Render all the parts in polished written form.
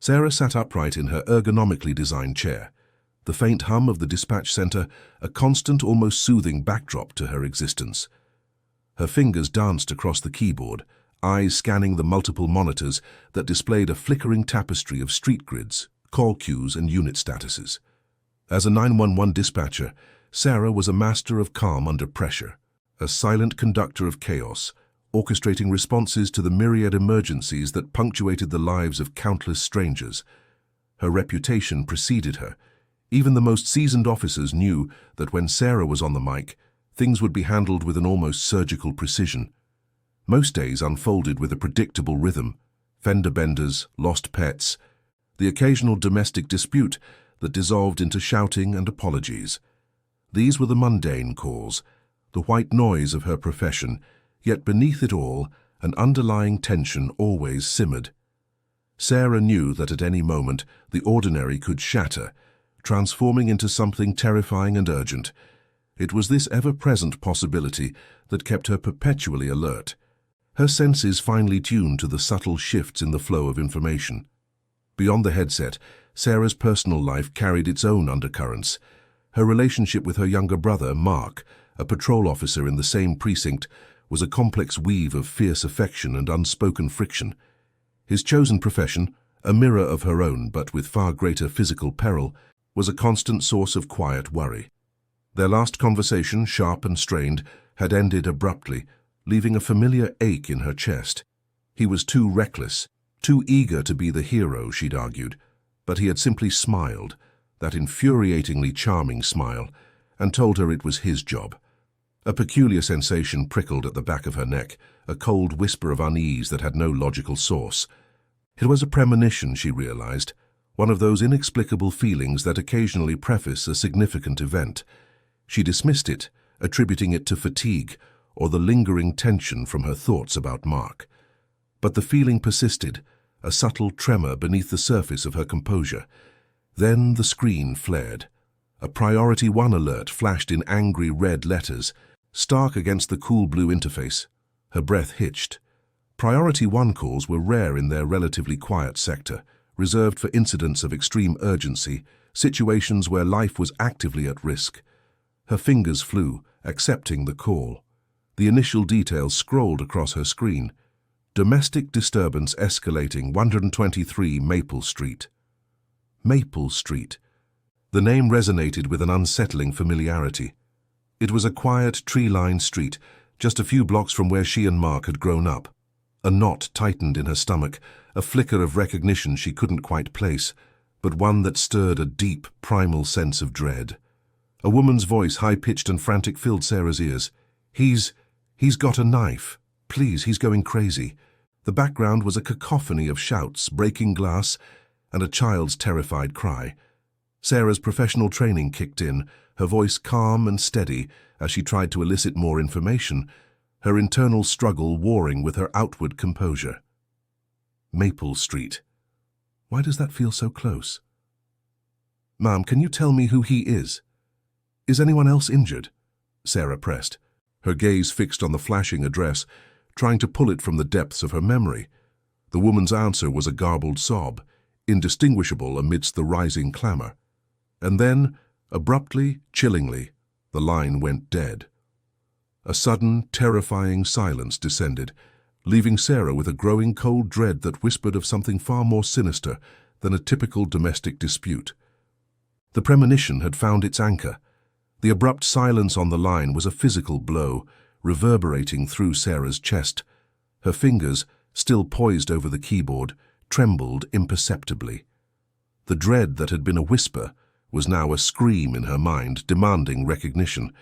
Sarah sat upright in her ergonomically designed chair, the faint hum of the dispatch center a constant, almost soothing backdrop to her existence. Her fingers danced across the keyboard, eyes scanning the multiple monitors that displayed a flickering tapestry of street grids, call queues, and unit statuses. As a 911 dispatcher, Sarah was a master of calm under pressure, a silent conductor of chaos, orchestrating responses to the myriad emergencies that punctuated the lives of countless strangers. Her reputation preceded her. Even the most seasoned officers knew that when Sarah was on the mic, things would be handled with an almost surgical precision. Most days unfolded with a predictable rhythm: fender benders, lost pets, the occasional domestic dispute that dissolved into shouting and apologies. These were the mundane calls, the white noise of her profession, yet beneath it all, an underlying tension always simmered. Sarah knew that at any moment the ordinary could shatter, transforming into something terrifying and urgent. It was this ever-present possibility that kept her perpetually alert, her senses finely tuned to the subtle shifts in the flow of information. Beyond the headset, Sarah's personal life carried its own undercurrents. Her relationship with her younger brother, Mark, a patrol officer in the same precinct, was a complex weave of fierce affection and unspoken friction. His chosen profession, a mirror of her own but with far greater physical peril, was a constant source of quiet worry. Their last conversation, sharp and strained, had ended abruptly, leaving a familiar ache in her chest. He was too reckless, too eager to be the hero, she'd argued, but he had simply smiled, that infuriatingly charming smile, and told her it was his job. A peculiar sensation prickled at the back of her neck, a cold whisper of unease that had no logical source. It was a premonition, she realized, one of those inexplicable feelings that occasionally preface a significant event. She dismissed it, attributing it to fatigue or the lingering tension from her thoughts about Mark. But the feeling persisted, a subtle tremor beneath the surface of her composure. Then the screen flared. A Priority 1 alert flashed in angry red letters, stark against the cool blue interface. Her breath hitched. Priority 1 calls were rare in their relatively quiet sector, reserved for incidents of extreme urgency, situations where life was actively at risk. Her fingers flew, accepting the call. The initial details scrolled across her screen. Domestic disturbance escalating, 123 Maple Street. Maple Street. The name resonated with an unsettling familiarity. It was a quiet, tree-lined street, just a few blocks from where she and Mark had grown up. A knot tightened in her stomach, a flicker of recognition she couldn't quite place, but one that stirred a deep, primal sense of dread. A woman's voice, high-pitched and frantic, filled Sarah's ears. He's got a knife. Please, he's going crazy." The background was a cacophony of shouts, breaking glass, and a child's terrified cry. Sarah's professional training kicked in, her voice calm and steady as she tried to elicit more information, her internal struggle warring with her outward composure. Maple Street. Why does that feel so close? "Ma'am, can you tell me who he is? Is anyone else injured?" Sarah pressed, her gaze fixed on the flashing address, trying to pull it from the depths of her memory. The woman's answer was a garbled sob, indistinguishable amidst the rising clamor. And then, abruptly, chillingly, the line went dead. A sudden, terrifying silence descended, leaving Sarah with a growing cold dread that whispered of something far more sinister than a typical domestic dispute. The premonition had found its anchor. The abrupt silence on the line was a physical blow, reverberating through Sarah's chest. Her fingers, still poised over the keyboard, trembled imperceptibly. The dread that had been a whisper was now a scream in her mind, demanding recognition.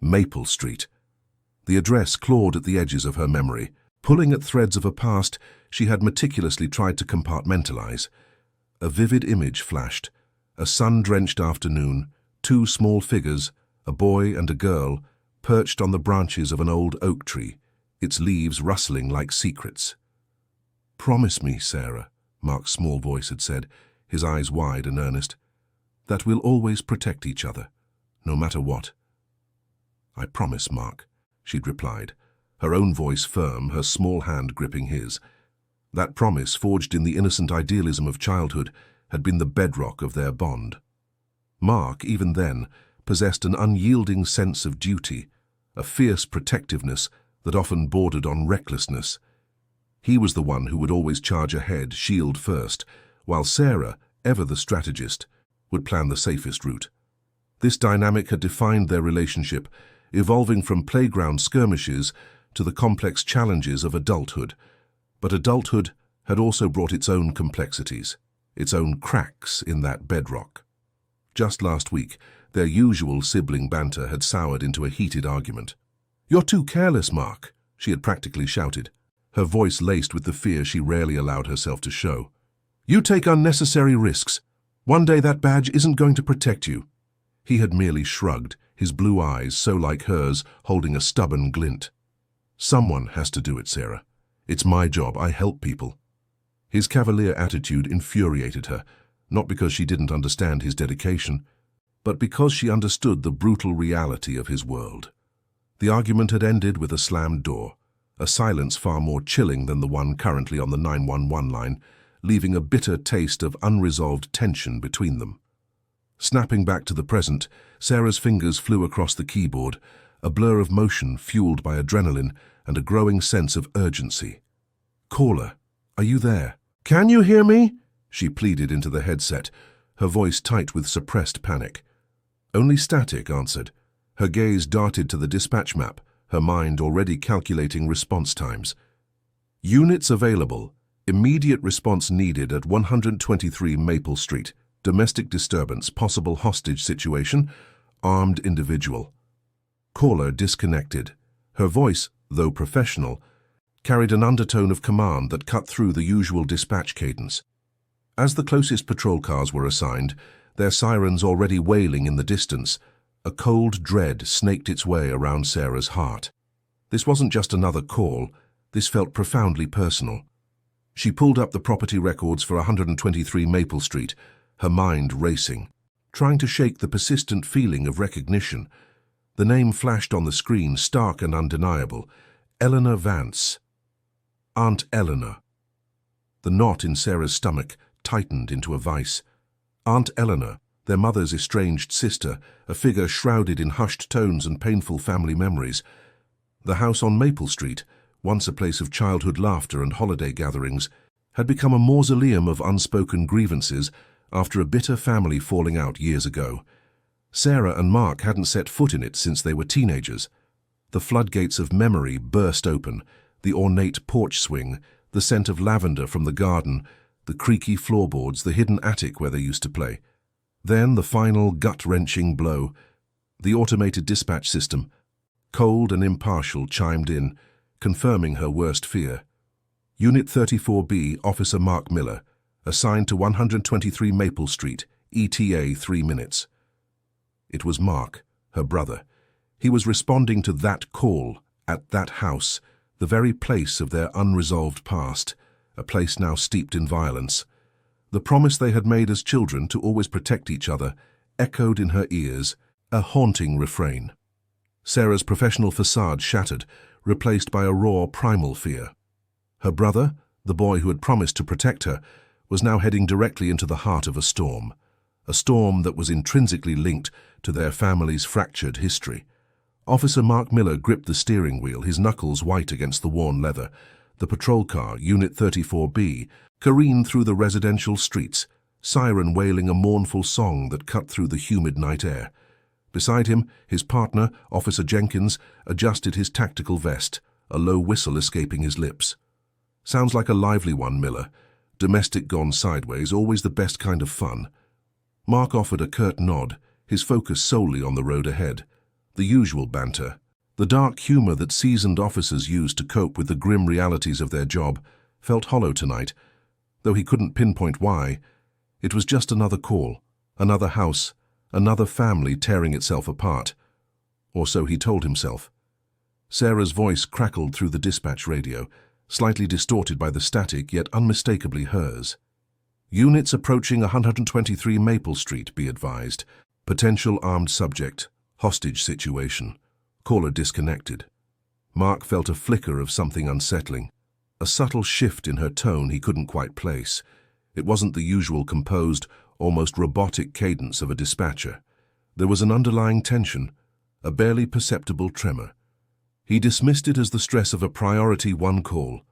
Maple Street. The address clawed at the edges of her memory, pulling at threads of a past she had meticulously tried to compartmentalize. A vivid image flashed. A sun-drenched afternoon, two small figures, a boy and a girl, perched on the branches of an old oak tree, its leaves rustling like secrets. "Promise me, Sarah," Mark's small voice had said, his eyes wide and earnest, "that we'll always protect each other, no matter what." "I promise, Mark," she'd replied, her own voice firm, her small hand gripping his. That promise, forged in the innocent idealism of childhood, had been the bedrock of their bond. Mark, even then, possessed an unyielding sense of duty, a fierce protectiveness that often bordered on recklessness. He was the one who would always charge ahead, shield first, while Sarah, ever the strategist, would plan the safest route. This dynamic had defined their relationship, evolving from playground skirmishes to the complex challenges of adulthood. But adulthood had also brought its own complexities, its own cracks in that bedrock. Just last week, their usual sibling banter had soured into a heated argument. "You're too careless, Mark," she had practically shouted, her voice laced with the fear she rarely allowed herself to show. "You take unnecessary risks. One day that badge isn't going to protect you." He had merely shrugged, his blue eyes, so like hers, holding a stubborn glint. "Someone has to do it, Sarah. It's my job. I help people." His cavalier attitude infuriated her, not because she didn't understand his dedication, but because she understood the brutal reality of his world. The argument had ended with a slammed door, a silence far more chilling than the one currently on the 911 line, leaving a bitter taste of unresolved tension between them. Snapping back to the present, Sarah's fingers flew across the keyboard, a blur of motion fueled by adrenaline and a growing sense of urgency. "Caller, are you there? Can you hear me?" she pleaded into the headset, her voice tight with suppressed panic. Only static answered. Her gaze darted to the dispatch map, her mind already calculating response times. "Units available. Immediate response needed at 123 Maple Street. Domestic disturbance, possible hostage situation, armed individual." Caller disconnected. Her voice, though professional, carried an undertone of command that cut through the usual dispatch cadence. As the closest patrol cars were assigned, their sirens already wailing in the distance, a cold dread snaked its way around Sarah's heart. This wasn't just another call, this felt profoundly personal. She pulled up the property records for 123 Maple Street, her mind racing, trying to shake the persistent feeling of recognition. The name flashed on the screen, stark and undeniable. Eleanor Vance. Aunt Eleanor. The knot in Sarah's stomach tightened into a vice. Aunt Eleanor, their mother's estranged sister, a figure shrouded in hushed tones and painful family memories. The house on Maple Street, once a place of childhood laughter and holiday gatherings, had become a mausoleum of unspoken grievances after a bitter family falling out years ago. Sarah and Mark hadn't set foot in it since they were teenagers. The floodgates of memory burst open, the ornate porch swing, the scent of lavender from the garden, the creaky floorboards, the hidden attic where they used to play. Then the final gut-wrenching blow. The automated dispatch system, cold and impartial, chimed in, confirming her worst fear. Unit 34B, Officer Mark Miller, assigned to 123 Maple Street, ETA 3 minutes. It was Mark, her brother. He was responding to that call, at that house, the very place of their unresolved past, a place now steeped in violence. The promise they had made as children to always protect each other echoed in her ears, a haunting refrain. Sarah's professional facade shattered, replaced by a raw, primal fear. Her brother, the boy who had promised to protect her, was now heading directly into the heart of a storm that was intrinsically linked to their family's fractured history. Officer Mark Miller gripped the steering wheel, his knuckles white against the worn leather. The patrol car, Unit 34B, careened through the residential streets, siren wailing a mournful song that cut through the humid night air. Beside him, his partner, Officer Jenkins, adjusted his tactical vest, a low whistle escaping his lips. "Sounds like a lively one, Miller. Domestic gone sideways, always the best kind of fun." Mark offered a curt nod, his focus solely on the road ahead. The usual banter, the dark humor that seasoned officers used to cope with the grim realities of their job, felt hollow tonight. Though he couldn't pinpoint why, it was just another call, another house, another family tearing itself apart. Or so he told himself. Sarah's voice crackled through the dispatch radio, slightly distorted by the static, yet unmistakably hers. "Units approaching 123 Maple Street, be advised. Potential armed subject. Hostage situation." Caller disconnected. Mark felt a flicker of something unsettling. a subtle shift in her tone he couldn't quite place. It wasn't the usual composed, almost robotic cadence of a dispatcher. There was an underlying tension, a barely perceptible tremor. He dismissed it as the stress of a priority one call.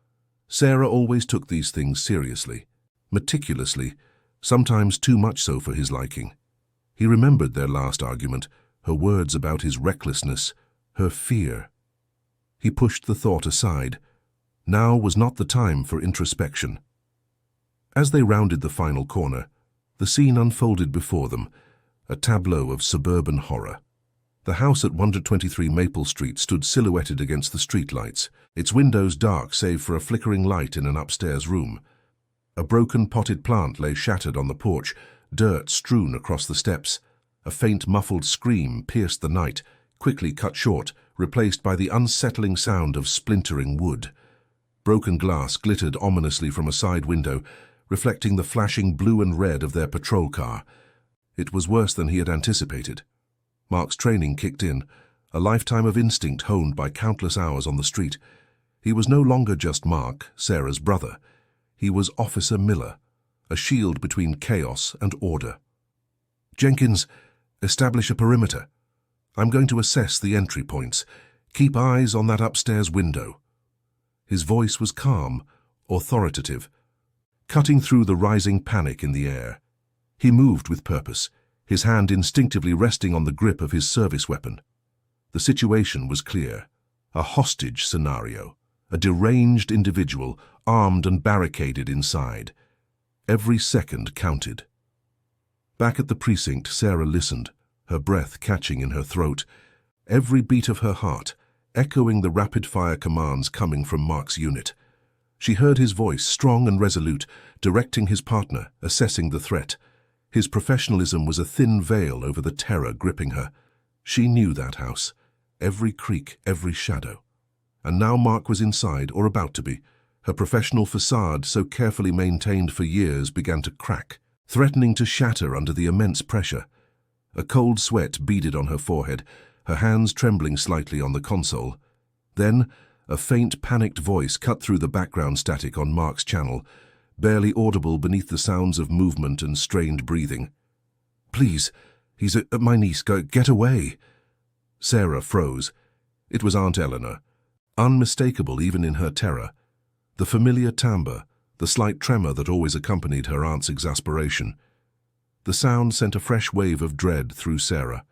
Sarah always took these things seriously, meticulously, sometimes too much so for his liking. He remembered their last argument, her words about his recklessness, her fear. He pushed the thought aside. Now was not the time for introspection. As they rounded the final corner, the scene unfolded before them, a tableau of suburban horror. The house at 123 Maple Street stood silhouetted against the streetlights, its windows dark save for a flickering light in an upstairs room. A broken potted plant lay shattered on the porch, dirt strewn across the steps. A faint muffled scream pierced the night, quickly cut short, replaced by the unsettling sound of splintering wood. Broken glass glittered ominously from a side window, reflecting the flashing blue and red of their patrol car. It was worse than he had anticipated. Mark's training kicked in, a lifetime of instinct honed by countless hours on the street. He was no longer just Mark, Sarah's brother. He was Officer Miller, a shield between chaos and order. "Jenkins, establish a perimeter. I'm going to assess the entry points. Keep eyes on that upstairs window." His voice was calm, authoritative, cutting through the rising panic in the air. He moved with purpose, his hand instinctively resting on the grip of his service weapon. The situation was clear. A hostage scenario, a deranged individual, armed and barricaded inside. Every second counted. Back at the precinct, Sarah listened, her breath catching in her throat, every beat of her heart echoing the rapid-fire commands coming from Mark's unit. She heard his voice, strong and resolute, directing his partner, assessing the threat. His professionalism was a thin veil over the terror gripping her. She knew that house, every creak, every shadow. And now Mark was inside, or about to be. Her professional facade, so carefully maintained for years, began to crack, threatening to shatter under the immense pressure. A cold sweat beaded on her forehead, her hands trembling slightly on the console. Then, a faint, panicked voice cut through the background static on Mark's channel, barely audible beneath the sounds of movement and strained breathing. "Please, he's at my niece. Get away." Sarah froze. It was Aunt Eleanor, unmistakable even in her terror. The familiar timbre, the slight tremor that always accompanied her aunt's exasperation. The sound sent a fresh wave of dread through Sarah.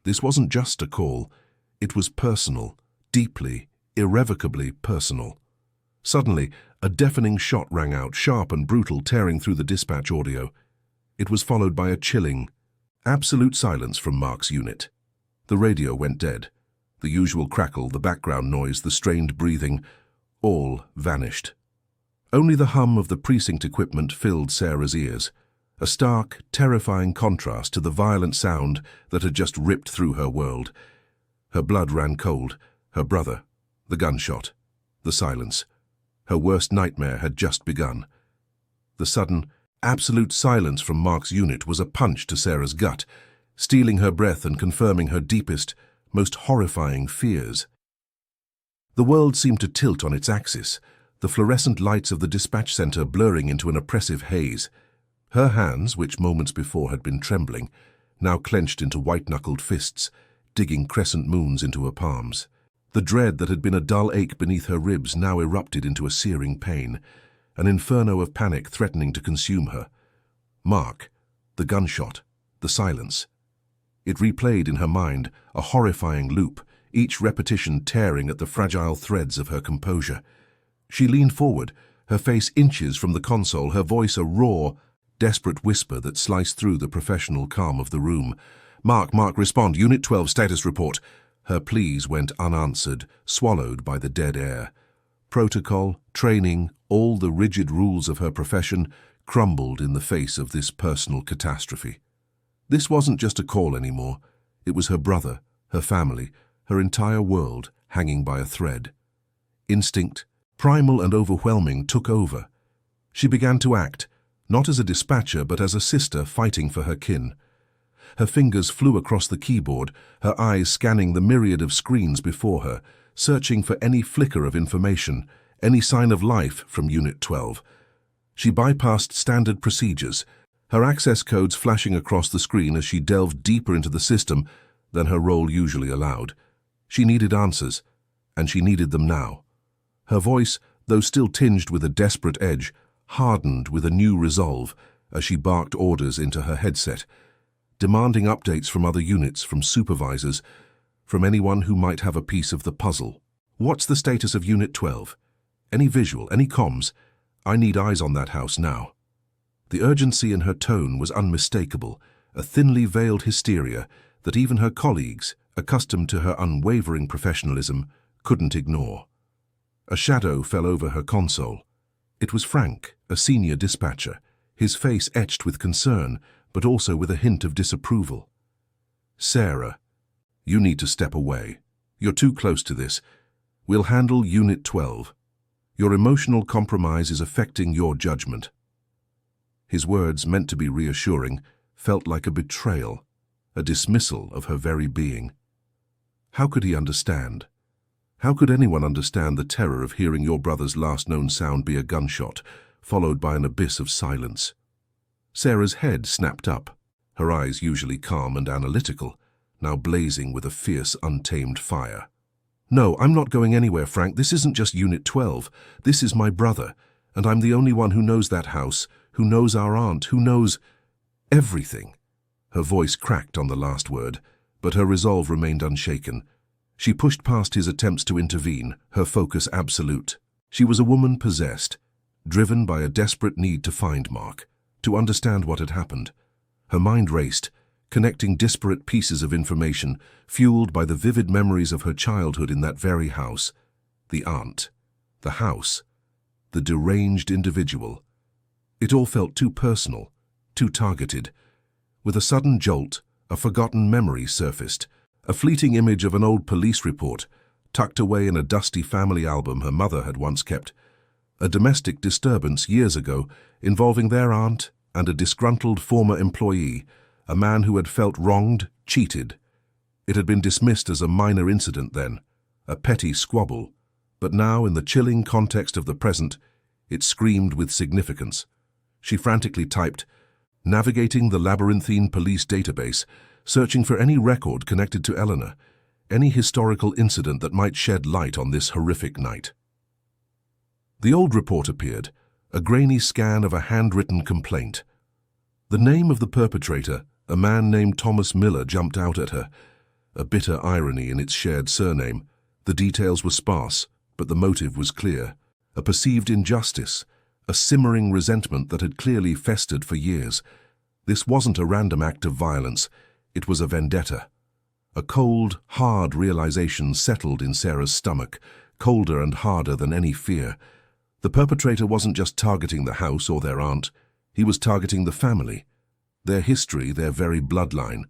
This wasn't just a call. It was personal, deeply, irrevocably personal. Suddenly, a deafening shot rang out, sharp and brutal, tearing through the dispatch audio. It was followed by a chilling, absolute silence from Mark's unit. The radio went dead. The usual crackle, the background noise, the strained breathing, all vanished. Only the hum of the precinct equipment filled Sarah's ears, a stark, terrifying contrast to the violent sound that had just ripped through her world. Her blood ran cold. Her brother, the gunshot, the silence. Her worst nightmare had just begun. The sudden, absolute silence from Mark's unit was a punch to Sarah's gut, stealing her breath and confirming her deepest, most horrifying fears. The world seemed to tilt on its axis, the fluorescent lights of the dispatch center blurring into an oppressive haze. Her hands, which moments before had been trembling, now clenched into white-knuckled fists, digging crescent moons into her palms. The dread that had been a dull ache beneath her ribs now erupted into a searing pain, an inferno of panic threatening to consume her. Mark, the gunshot, the silence. It replayed in her mind, a horrifying loop, each repetition tearing at the fragile threads of her composure. She leaned forward, her face inches from the console, her voice a raw, desperate whisper that sliced through the professional calm of the room. Mark, respond. Unit 12, status report." Her pleas went unanswered, swallowed by the dead air. Protocol, training, all the rigid rules of her profession crumbled in the face of this personal catastrophe. This wasn't just a call anymore. It was her brother, her family, her entire world hanging by a thread. Instinct, primal and overwhelming, took over. She began to act, not as a dispatcher but as a sister fighting for her kin. Her fingers flew across the keyboard, her eyes scanning the myriad of screens before her, searching for any flicker of information, any sign of life from Unit 12. She bypassed standard procedures, her access codes flashing across the screen as she delved deeper into the system than her role usually allowed. She needed answers, and she needed them now. Her voice, though still tinged with a desperate edge, hardened with a new resolve as she barked orders into her headset, demanding updates from other units, from supervisors, from anyone who might have a piece of the puzzle. What's the status of Unit 12? Any visual, any comms? I need eyes on that house now. The urgency in her tone was unmistakable, a thinly veiled hysteria that even her colleagues, accustomed to her unwavering professionalism, couldn't ignore. A shadow fell over her console. It was Frank, a senior dispatcher, his face etched with concern, but also with a hint of disapproval. "Sarah, you need to step away. You're too close to this. We'll handle Unit 12. Your emotional compromise is affecting your judgment." His words, meant to be reassuring, felt like a betrayal, a dismissal of her very being. How could he understand? How could anyone understand the terror of hearing your brother's last known sound be a gunshot, followed by an abyss of silence? Sarah's head snapped up, her eyes usually calm and analytical, now blazing with a fierce, untamed fire. "No, I'm not going anywhere, Frank. This isn't just Unit 12. This is my brother, and I'm the only one who knows that house, who knows our aunt, who knows everything." Her voice cracked on the last word, but her resolve remained unshaken. She pushed past his attempts to intervene, her focus absolute. She was a woman possessed, driven by a desperate need to find Mark, to understand what had happened. Her mind raced, connecting disparate pieces of information, fueled by the vivid memories of her childhood in that very house. The aunt, the house, the deranged individual. It all felt too personal, too targeted. With a sudden jolt, a forgotten memory surfaced, a fleeting image of an old police report, tucked away in a dusty family album her mother had once kept. A domestic disturbance years ago involving their aunt and a disgruntled former employee, a man who had felt wronged, cheated. It had been dismissed as a minor incident then, a petty squabble, but now, in the chilling context of the present, it screamed with significance. She frantically typed, navigating the labyrinthine police database, searching for any record connected to Eleanor, any historical incident that might shed light on this horrific night. The old report appeared, a grainy scan of a handwritten complaint. The name of the perpetrator, a man named Thomas Miller, jumped out at her, a bitter irony in its shared surname. The details were sparse, but the motive was clear. A perceived injustice, a simmering resentment that had clearly festered for years. This wasn't a random act of violence, it was a vendetta. A cold, hard realization settled in Sarah's stomach, colder and harder than any fear. The perpetrator wasn't just targeting the house or their aunt, he was targeting the family, their history, their very bloodline.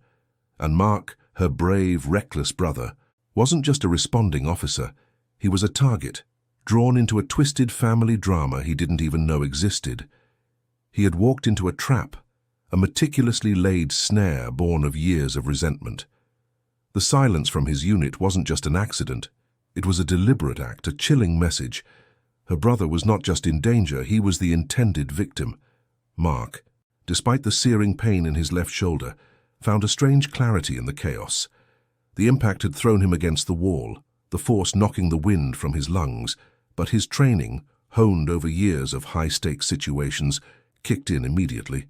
And Mark, her brave, reckless brother, wasn't just a responding officer, he was a target, drawn into a twisted family drama he didn't even know existed. He had walked into a trap, a meticulously laid snare born of years of resentment. The silence from his unit wasn't just an accident, it was a deliberate act, a chilling message. Her brother was not just in danger, he was the intended victim. Mark, despite the searing pain in his left shoulder, found a strange clarity in the chaos. The impact had thrown him against the wall, the force knocking the wind from his lungs, but his training, honed over years of high-stakes situations, kicked in immediately.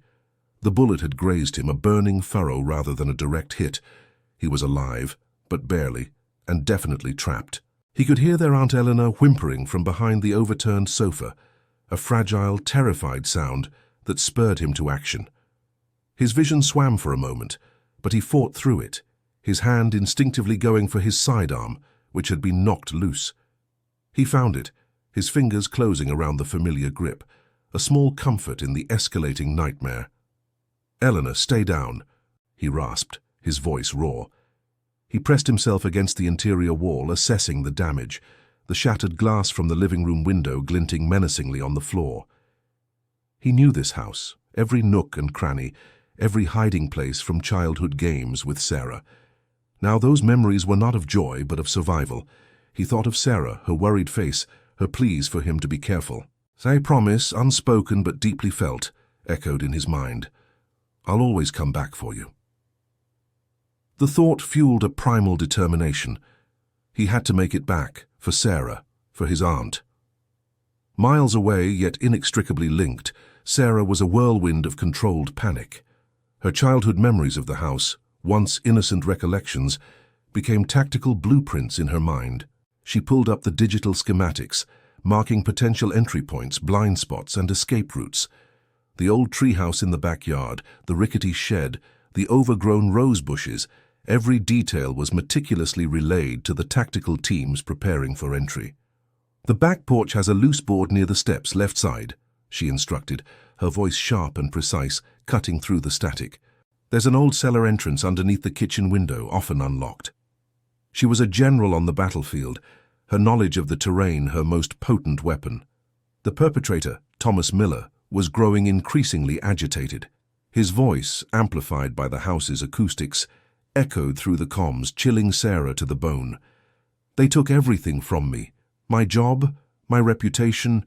The bullet had grazed him, a burning furrow rather than a direct hit. He was alive, but barely, and definitely trapped. He could hear their Aunt Eleanor whimpering from behind the overturned sofa, a fragile, terrified sound that spurred him to action. His vision swam for a moment, but he fought through it, his hand instinctively going for his sidearm, which had been knocked loose. He found it, his fingers closing around the familiar grip, a small comfort in the escalating nightmare. "Eleanor, stay down," he rasped, his voice raw. He pressed himself against the interior wall, assessing the damage, the shattered glass from the living room window glinting menacingly on the floor. He knew this house, every nook and cranny, every hiding place from childhood games with Sarah. Now those memories were not of joy, but of survival. He thought of Sarah, her worried face, her pleas for him to be careful. "A promise, unspoken but deeply felt," echoed in his mind. "I'll always come back for you." The thought fueled a primal determination. He had to make it back, for Sarah, for his aunt. Miles away, yet inextricably linked, Sarah was a whirlwind of controlled panic. Her childhood memories of the house, once innocent recollections, became tactical blueprints in her mind. She pulled up the digital schematics, marking potential entry points, blind spots, and escape routes. The old treehouse in the backyard, the rickety shed, the overgrown rose bushes, every detail was meticulously relayed to the tactical teams preparing for entry. "The back porch has a loose board near the steps, left side," she instructed, her voice sharp and precise, cutting through the static. "There's an old cellar entrance underneath the kitchen window, often unlocked." She was a general on the battlefield, her knowledge of the terrain her most potent weapon. The perpetrator, Thomas Miller, was growing increasingly agitated. His voice, amplified by the house's acoustics, echoed through the comms, chilling Sarah to the bone. "They took everything from me. My job, my reputation,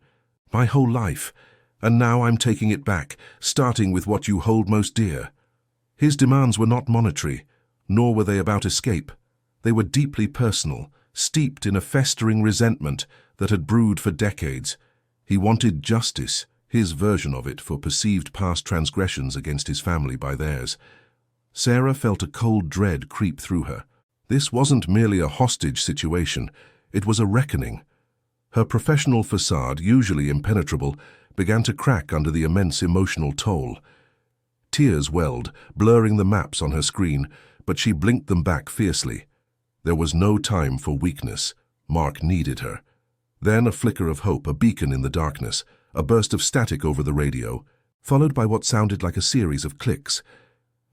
my whole life. And now I'm taking it back, starting with what you hold most dear." His demands were not monetary, nor were they about escape. They were deeply personal, steeped in a festering resentment that had brewed for decades. He wanted justice, his version of it, for perceived past transgressions against his family by theirs. Sarah felt a cold dread creep through her. This wasn't merely a hostage situation, it was a reckoning. Her professional facade, usually impenetrable, began to crack under the immense emotional toll. Tears welled, blurring the maps on her screen, but she blinked them back fiercely. There was no time for weakness. Mark needed her. Then a flicker of hope, a beacon in the darkness, a burst of static over the radio, followed by what sounded like a series of clicks.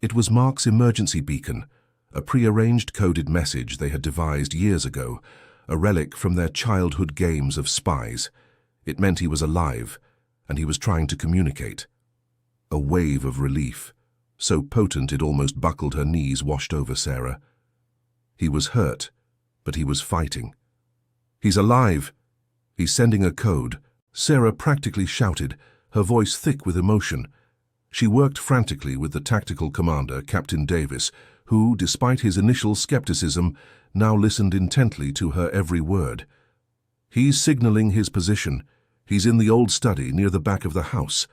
It was Mark's emergency beacon, a prearranged coded message they had devised years ago, a relic from their childhood games of spies. It meant he was alive, and he was trying to communicate. A wave of relief, so potent it almost buckled her knees, washed over Sarah. He was hurt, but he was fighting. "He's alive! He's sending a code," Sarah practically shouted, her voice thick with emotion. She worked frantically with the tactical commander, Captain Davis, who, despite his initial skepticism, now listened intently to her every word. "He's signaling his position. He's in the old study near the back of the house."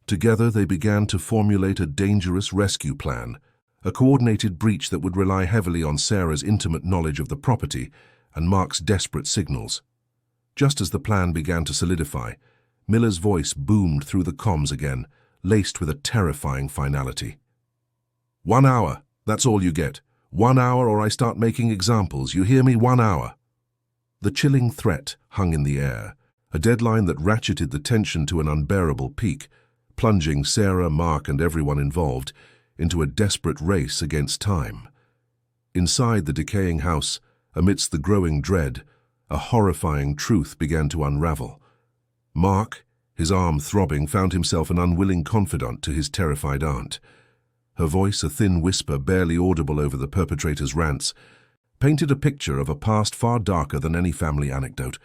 Together they began to formulate a dangerous rescue plan, a coordinated breach that would rely heavily on Sarah's intimate knowledge of the property and Mark's desperate signals. Just as the plan began to solidify, Miller's voice boomed through the comms again, laced with a terrifying finality. "1 hour, that's all you get. 1 hour or I start making examples, you hear me? 1 hour." The chilling threat hung in the air, a deadline that ratcheted the tension to an unbearable peak, plunging Sarah, Mark, and everyone involved into a desperate race against time. Inside the decaying house, amidst the growing dread, a horrifying truth began to unravel. Mark, his arm throbbing, found himself an unwilling confidant to his terrified aunt. Her voice, a thin whisper barely audible over the perpetrator's rants, painted a picture of a past far darker than any family anecdote.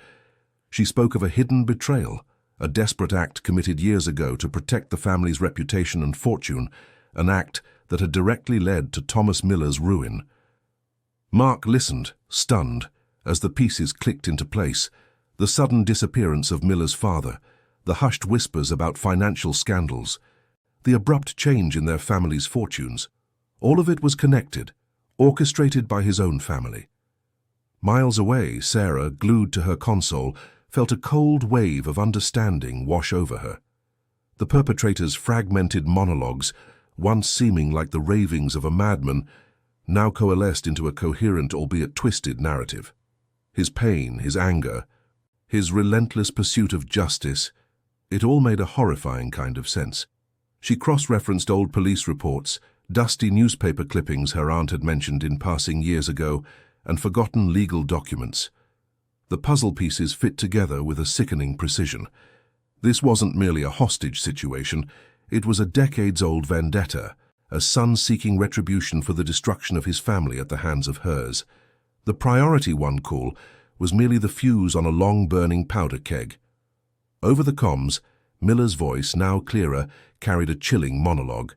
She spoke of a hidden betrayal, a desperate act committed years ago to protect the family's reputation and fortune, an act that had directly led to Thomas Miller's ruin. Mark listened, stunned, as the pieces clicked into place, the sudden disappearance of Miller's father, the hushed whispers about financial scandals, the abrupt change in their family's fortunes. All of it was connected, orchestrated by his own family. Miles away, Sarah, glued to her console, felt a cold wave of understanding wash over her. The perpetrator's fragmented monologues, once seeming like the ravings of a madman, now coalesced into a coherent, albeit twisted, narrative. His pain, his anger, his relentless pursuit of justice, it all made a horrifying kind of sense. She cross-referenced old police reports, dusty newspaper clippings her aunt had mentioned in passing years ago, and forgotten legal documents. The puzzle pieces fit together with a sickening precision. This wasn't merely a hostage situation, it was a decades-old vendetta, a son seeking retribution for the destruction of his family at the hands of hers. The priority one call was merely the fuse on a long-burning powder keg. Over the comms, Miller's voice, now clearer, carried a chilling monologue.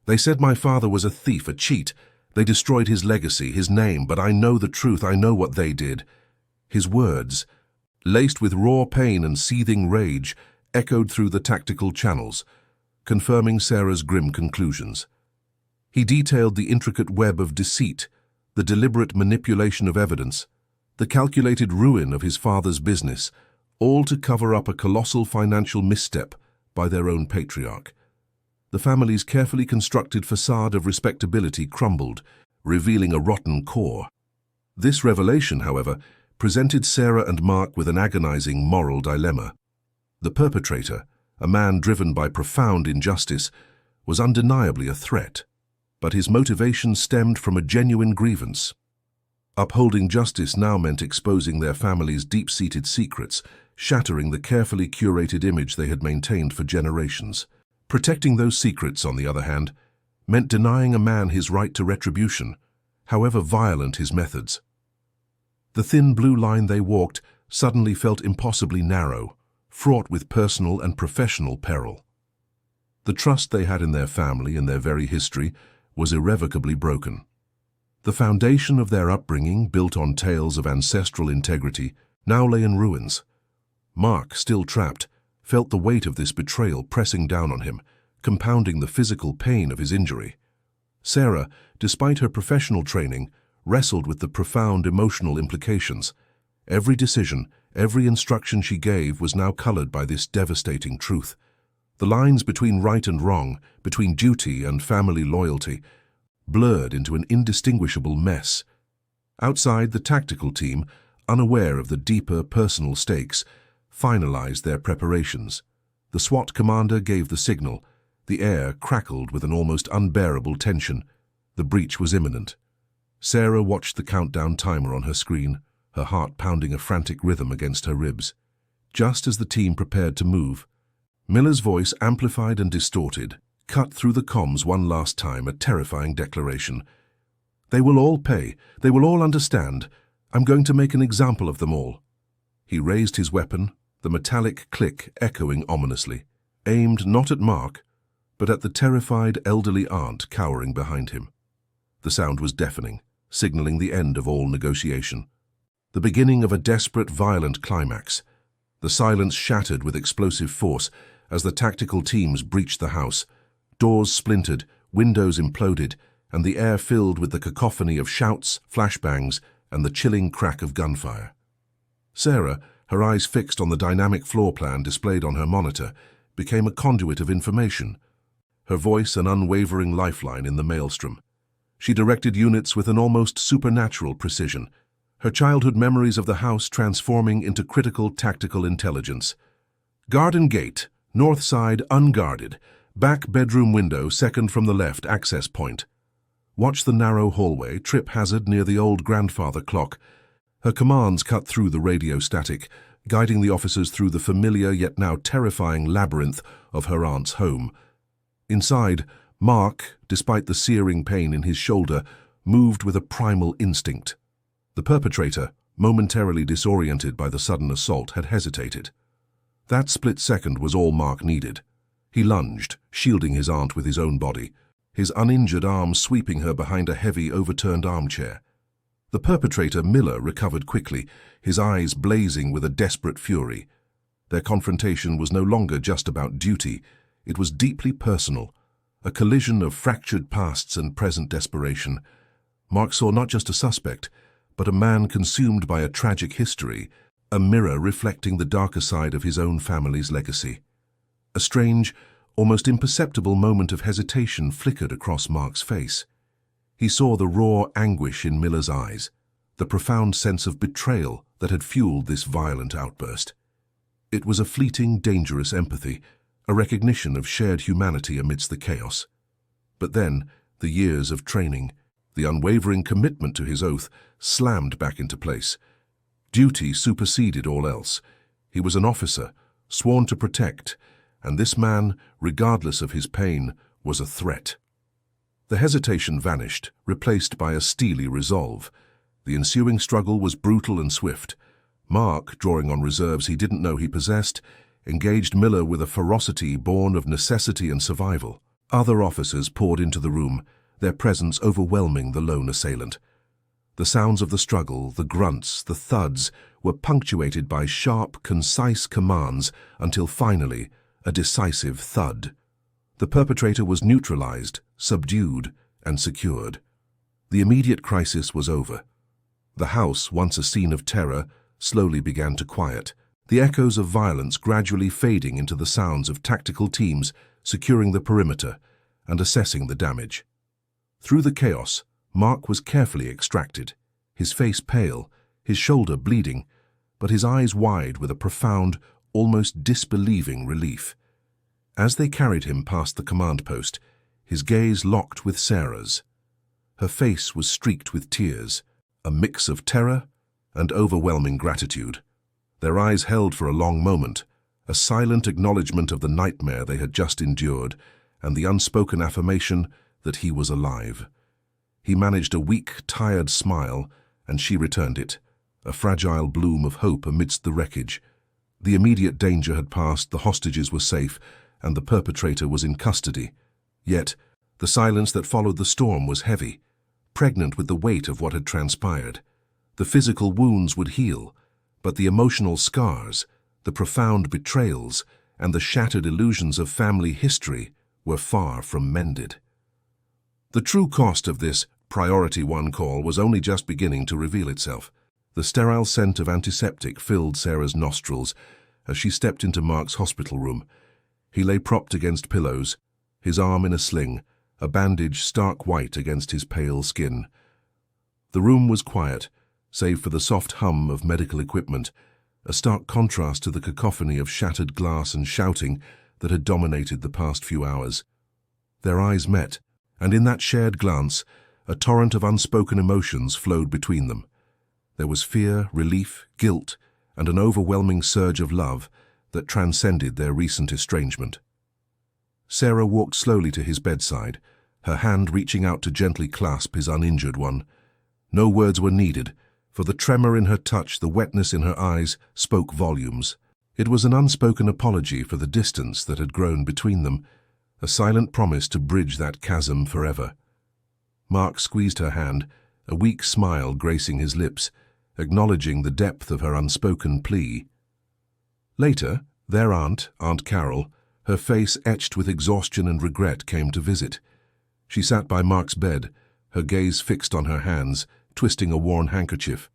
"They said my father was a thief, a cheat. They destroyed his legacy, his name, but I know the truth, I know what they did." His words, laced with raw pain and seething rage, echoed through the tactical channels, confirming Sarah's grim conclusions. He detailed the intricate web of deceit, the deliberate manipulation of evidence, the calculated ruin of his father's business, all to cover up a colossal financial misstep by their own patriarch. The family's carefully constructed facade of respectability crumbled, revealing a rotten core. This revelation, however, presented Sarah and Mark with an agonizing moral dilemma. The perpetrator, a man driven by profound injustice, was undeniably a threat, but his motivation stemmed from a genuine grievance. Upholding justice now meant exposing their family's deep-seated secrets, shattering the carefully curated image they had maintained for generations. Protecting those secrets, on the other hand, meant denying a man his right to retribution, however violent his methods. The thin blue line they walked suddenly felt impossibly narrow, fraught with personal and professional peril. The trust they had in their family and their very history was irrevocably broken. The foundation of their upbringing, built on tales of ancestral integrity, now lay in ruins. Mark, still trapped, felt the weight of this betrayal pressing down on him, compounding the physical pain of his injury. Sarah, despite her professional training, wrestled with the profound emotional implications. Every decision, every instruction she gave was now colored by this devastating truth. The lines between right and wrong, between duty and family loyalty, blurred into an indistinguishable mess. Outside, the tactical team, unaware of the deeper personal stakes, finalized their preparations. The SWAT commander gave the signal. The air crackled with an almost unbearable tension. The breach was imminent. Sarah watched the countdown timer on her screen, her heart pounding a frantic rhythm against her ribs. Just as the team prepared to move, Miller's voice, amplified and distorted, cut through the comms one last time, a terrifying declaration. "They will all pay. They will all understand. I'm going to make an example of them all." He raised his weapon, the metallic click echoing ominously, aimed not at Mark, but at the terrified elderly aunt cowering behind him. The sound was deafening, signaling the end of all negotiation. The beginning of a desperate, violent climax. The silence shattered with explosive force as the tactical teams breached the house. Doors splintered, windows imploded, and the air filled with the cacophony of shouts, flashbangs, and the chilling crack of gunfire. Sarah, her eyes fixed on the dynamic floor plan displayed on her monitor, became a conduit of information, her voice an unwavering lifeline in the maelstrom. She directed units with an almost supernatural precision, her childhood memories of the house transforming into critical tactical intelligence. Garden gate, north side unguarded, back bedroom window second from the left, access point. Watch the narrow hallway, trip hazard near the old grandfather clock. Her commands cut through the radio static, guiding the officers through the familiar yet now terrifying labyrinth of her aunt's home. Inside, Mark, despite the searing pain in his shoulder, moved with a primal instinct. The perpetrator, momentarily disoriented by the sudden assault, had hesitated. That split second was all Mark needed. He lunged, shielding his aunt with his own body, his uninjured arm sweeping her behind a heavy, overturned armchair. The perpetrator, Miller, recovered quickly, his eyes blazing with a desperate fury. Their confrontation was no longer just about duty. It was deeply personal, a collision of fractured pasts and present desperation. Mark saw not just a suspect, but a man consumed by a tragic history, a mirror reflecting the darker side of his own family's legacy. A strange, almost imperceptible moment of hesitation flickered across Mark's face. He saw the raw anguish in Miller's eyes, the profound sense of betrayal that had fueled this violent outburst. It was a fleeting, dangerous empathy, a recognition of shared humanity amidst the chaos. But then, the years of training, the unwavering commitment to his oath, slammed back into place. Duty superseded all else. He was an officer, sworn to protect, and this man, regardless of his pain, was a threat. The hesitation vanished, replaced by a steely resolve. The ensuing struggle was brutal and swift. Mark, drawing on reserves he didn't know he possessed, engaged Miller with a ferocity born of necessity and survival. Other officers poured into the room, their presence overwhelming the lone assailant. The sounds of the struggle, the grunts, the thuds, were punctuated by sharp, concise commands until finally, a decisive thud. The perpetrator was neutralized, subdued, and secured. The immediate crisis was over. The house, once a scene of terror, slowly began to quiet, the echoes of violence gradually fading into the sounds of tactical teams securing the perimeter and assessing the damage. Through the chaos, Mark was carefully extracted, his face pale, his shoulder bleeding, but his eyes wide with a profound, almost disbelieving relief. As they carried him past the command post, his gaze locked with Sarah's. Her face was streaked with tears, a mix of terror and overwhelming gratitude. Their eyes held for a long moment, a silent acknowledgement of the nightmare they had just endured and the unspoken affirmation that he was alive. He managed a weak, tired smile, and she returned it, a fragile bloom of hope amidst the wreckage. The immediate danger had passed, the hostages were safe, and the perpetrator was in custody. Yet, the silence that followed the storm was heavy, pregnant with the weight of what had transpired. The physical wounds would heal, but the emotional scars, the profound betrayals, and the shattered illusions of family history were far from mended. The true cost of this Priority 1 call was only just beginning to reveal itself. The sterile scent of antiseptic filled Sarah's nostrils as she stepped into Mark's hospital room. He lay propped against pillows, his arm in a sling, a bandage stark white against his pale skin. The room was quiet, save for the soft hum of medical equipment, a stark contrast to the cacophony of shattered glass and shouting that had dominated the past few hours. Their eyes met, and in that shared glance, a torrent of unspoken emotions flowed between them. There was fear, relief, guilt, and an overwhelming surge of love that transcended their recent estrangement. Sarah walked slowly to his bedside, her hand reaching out to gently clasp his uninjured one. No words were needed, for the tremor in her touch, the wetness in her eyes, spoke volumes. It was an unspoken apology for the distance that had grown between them, a silent promise to bridge that chasm forever. Mark squeezed her hand, a weak smile gracing his lips, acknowledging the depth of her unspoken plea. Later, their aunt, Aunt Carol, her face etched with exhaustion and regret, came to visit. She sat by Mark's bed, her gaze fixed on her hands, twisting a worn handkerchief.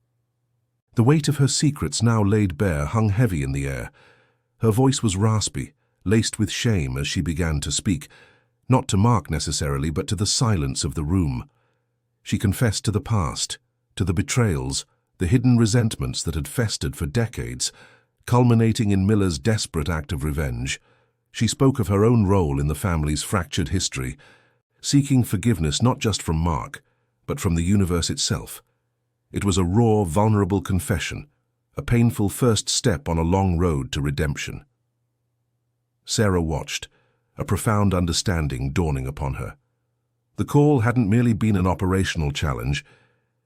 The weight of her secrets now laid bare hung heavy in the air. Her voice was raspy, laced with shame as she began to speak, not to Mark necessarily, but to the silence of the room. She confessed to the past, to the betrayals, the hidden resentments that had festered for decades, culminating in Miller's desperate act of revenge. She spoke of her own role in the family's fractured history, seeking forgiveness not just from Mark, but from the universe itself. It was a raw, vulnerable confession, a painful first step on a long road to redemption. Sarah watched, a profound understanding dawning upon her. The call hadn't merely been an operational challenge,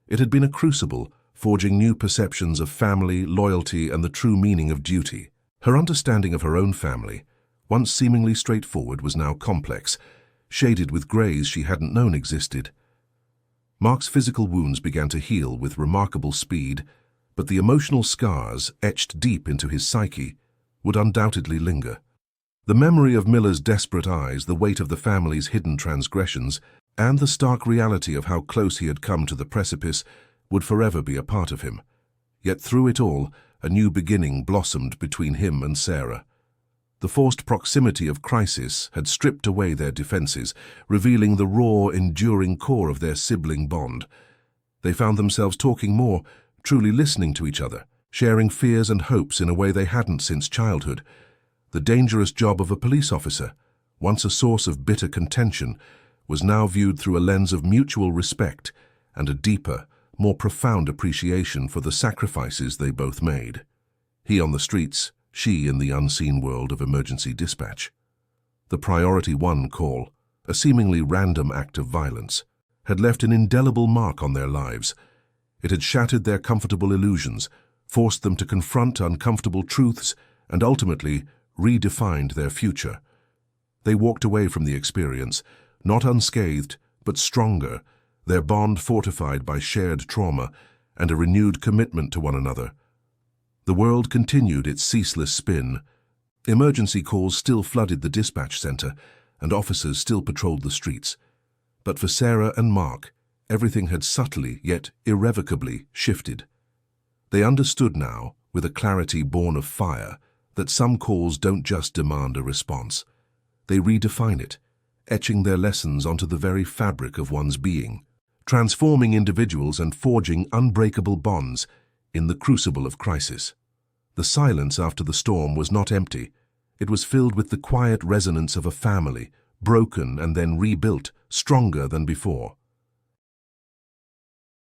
it had been a crucible, forging new perceptions of family, loyalty, and the true meaning of duty. Her understanding of her own family, once seemingly straightforward, was now complex, shaded with grays she hadn't known existed. Mark's physical wounds began to heal with remarkable speed, but the emotional scars, etched deep into his psyche, would undoubtedly linger. The memory of Miller's desperate eyes, the weight of the family's hidden transgressions, and the stark reality of how close he had come to the precipice would forever be a part of him. Yet through it all, a new beginning blossomed between him and Sarah. The forced proximity of crisis had stripped away their defenses, revealing the raw, enduring core of their sibling bond. They found themselves talking more, truly listening to each other, sharing fears and hopes in a way they hadn't since childhood. The dangerous job of a police officer, once a source of bitter contention, was now viewed through a lens of mutual respect and a deeper, more profound appreciation for the sacrifices they both made. He on the streets, she in the unseen world of emergency dispatch. The Priority 1 call, a seemingly random act of violence, had left an indelible mark on their lives. It had shattered their comfortable illusions, forced them to confront uncomfortable truths, and ultimately redefined their future. They walked away from the experience, not unscathed, but stronger, their bond fortified by shared trauma and a renewed commitment to one another. The world continued its ceaseless spin. Emergency calls still flooded the dispatch center, and officers still patrolled the streets. But for Sarah and Mark, everything had subtly yet irrevocably shifted. They understood now, with a clarity born of fire, that some calls don't just demand a response. They redefine it, etching their lessons onto the very fabric of one's being, transforming individuals and forging unbreakable bonds in the crucible of crisis. The silence after the storm was not empty. It was filled with the quiet resonance of a family, broken and then rebuilt, stronger than before.